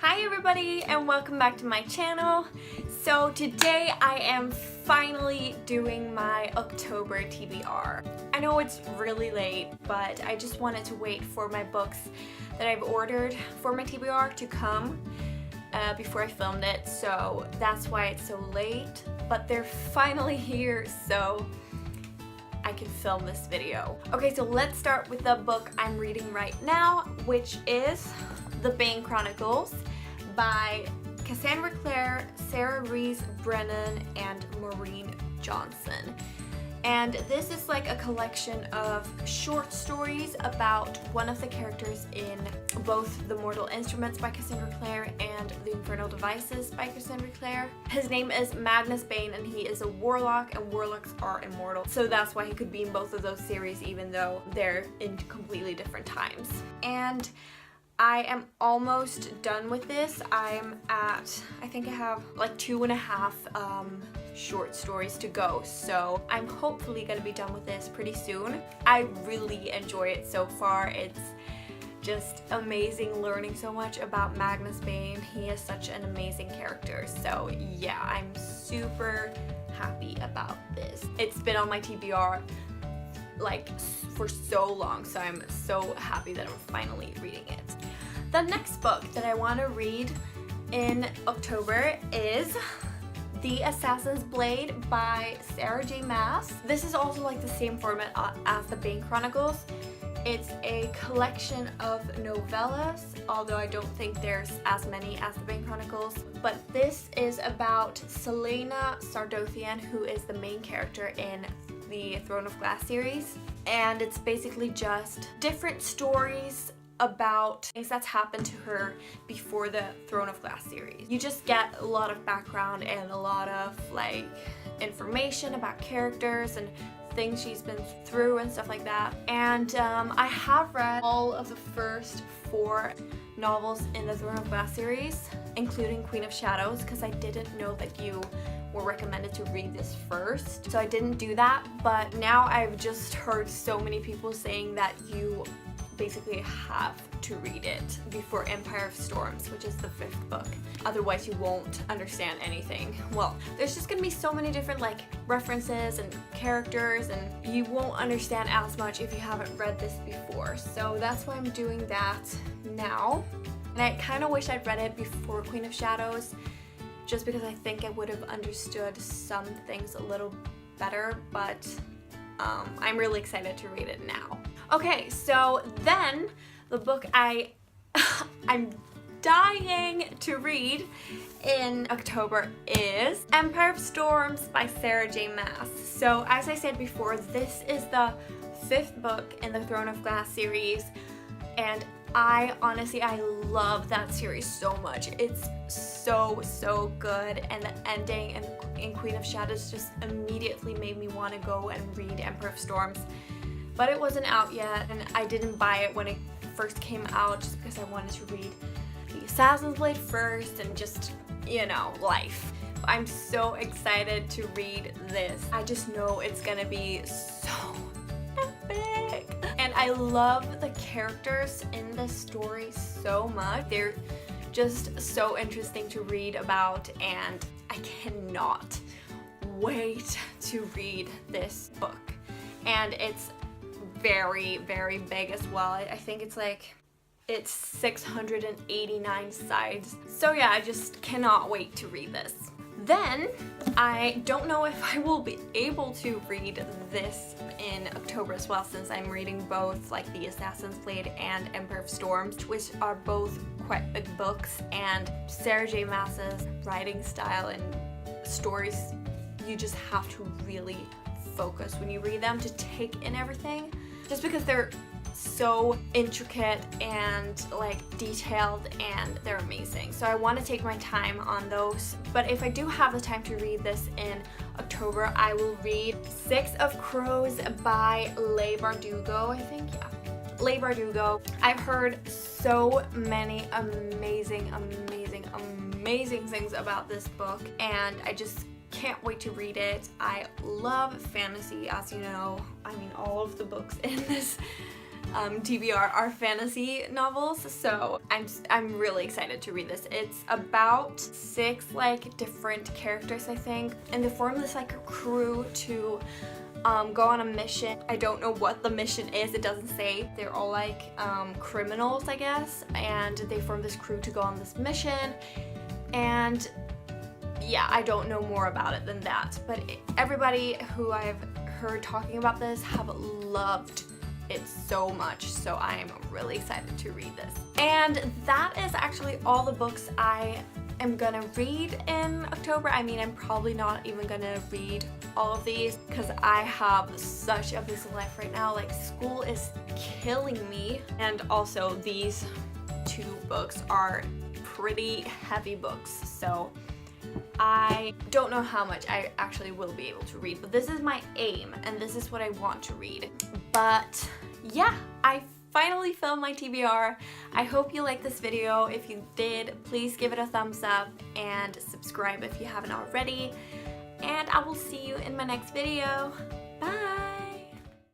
Hi everybody and welcome back to my channel. So today I am finally doing my October TBR. I know it's really late, but I just wanted to wait for my books that I've ordered for my TBR to come before I filmed it, so that's why it's so late. But they're finally here, so I can film this video. Okay, so let's start with the book I'm reading right now, which is The Bane Chronicles by Cassandra Clare, Sarah Rees Brennan, and Maureen Johnson. And this is like a collection of short stories about one of the characters in both The Mortal Instruments by Cassandra Clare and The Infernal Devices by Cassandra Clare. His name is Magnus Bane and he is a warlock, and warlocks are immortal. So that's why he could be in both of those series even though they're in completely different times. And I am almost done with this. I'm at, I think I have like 2.5 short stories to go, so I'm hopefully gonna be done with this pretty soon. I really enjoy it so far. It's just amazing learning so much about Magnus Bane. He is such an amazing character, so yeah, I'm super happy about this. It's been on my TBR like for so long, so I'm so happy that I'm finally reading it. The next book that I want to read in October is The Assassin's Blade by Sarah J. Maas. This is also like the same format as the Bane Chronicles. It's a collection of novellas, although I don't think there's as many as the Bane Chronicles. But this is about Selena Sardothian, who is the main character in the Throne of Glass series. And it's basically just different stories about things that's happened to her before the Throne of Glass series. You just get a lot of background and a lot of like information about characters and things she's been through and stuff like that. And I have read all of the first 4 novels in the Throne of Glass series, including Queen of Shadows, because I didn't know that you were recommended to read this first, so I didn't do that. But now I've just heard so many people saying that you basically have to read it before Empire of Storms, which is the 5th book. Otherwise you won't understand anything. Well, there's just gonna be so many different like references and characters, and you won't understand as much if you haven't read this before. So that's why I'm doing that now. And I kind of wish I'd read it before Queen of Shadows, just because I think I would have understood some things a little better, but I'm really excited to read it now. Okay, so then the book I'm dying to read in October is Empire of Storms by Sarah J. Maas. So as I said before, this is the 5th book in the Throne of Glass series, and I love that series so much. It's so good, and the ending in Queen of Shadows just immediately made me want to go and read Emperor of Storms. But it wasn't out yet, and I didn't buy it when it first came out just because I wanted to read The Assassin's Blade first and just, you know, life. I'm so excited to read this. I just know it's gonna be so epic. And I love the characters in this story so much. They're just so interesting to read about, and I cannot wait to read this book. And it's very big as well. I think it's 689 sides. So yeah, I just cannot wait to read this. Then I don't know if I will be able to read this in October as well, since I'm reading both like The Assassin's Blade and Emperor of Storms, which are both quite big books, and Sarah J. Maas's writing style and stories, you just have to really focus when you read them to take in everything, just because they're so intricate and like detailed, and they're amazing. So I want to take my time on those. But if I do have the time to read this in October, I will read 6 of Crows by Leigh Bardugo, I think. Yeah, Leigh Bardugo. I've heard so many amazing things about this book, and I just can't wait to read it. I love fantasy, as you know. I mean, all of the books in this TBR are fantasy novels, so I'm really excited to read this. It's about 6 like different characters, I think, and they form this like crew to go on a mission. I don't know what the mission is, it doesn't say. They're all like criminals, I guess, and they form this crew to go on this mission, and yeah, I don't know more about it than that, but everybody who I've heard talking about this have loved it so much, so I am really excited to read this. And that is actually all the books I am gonna read in October. I mean, I'm probably not even gonna read all of these because I have such a busy life right now. Like, school is killing me, and also these 2 books are pretty heavy books, so I don't know how much I actually will be able to read, but this is my aim and this is what I want to read. But yeah, I finally filmed my TBR. I hope you liked this video. If you did, please give it a thumbs up and subscribe if you haven't already. And I will see you in my next video.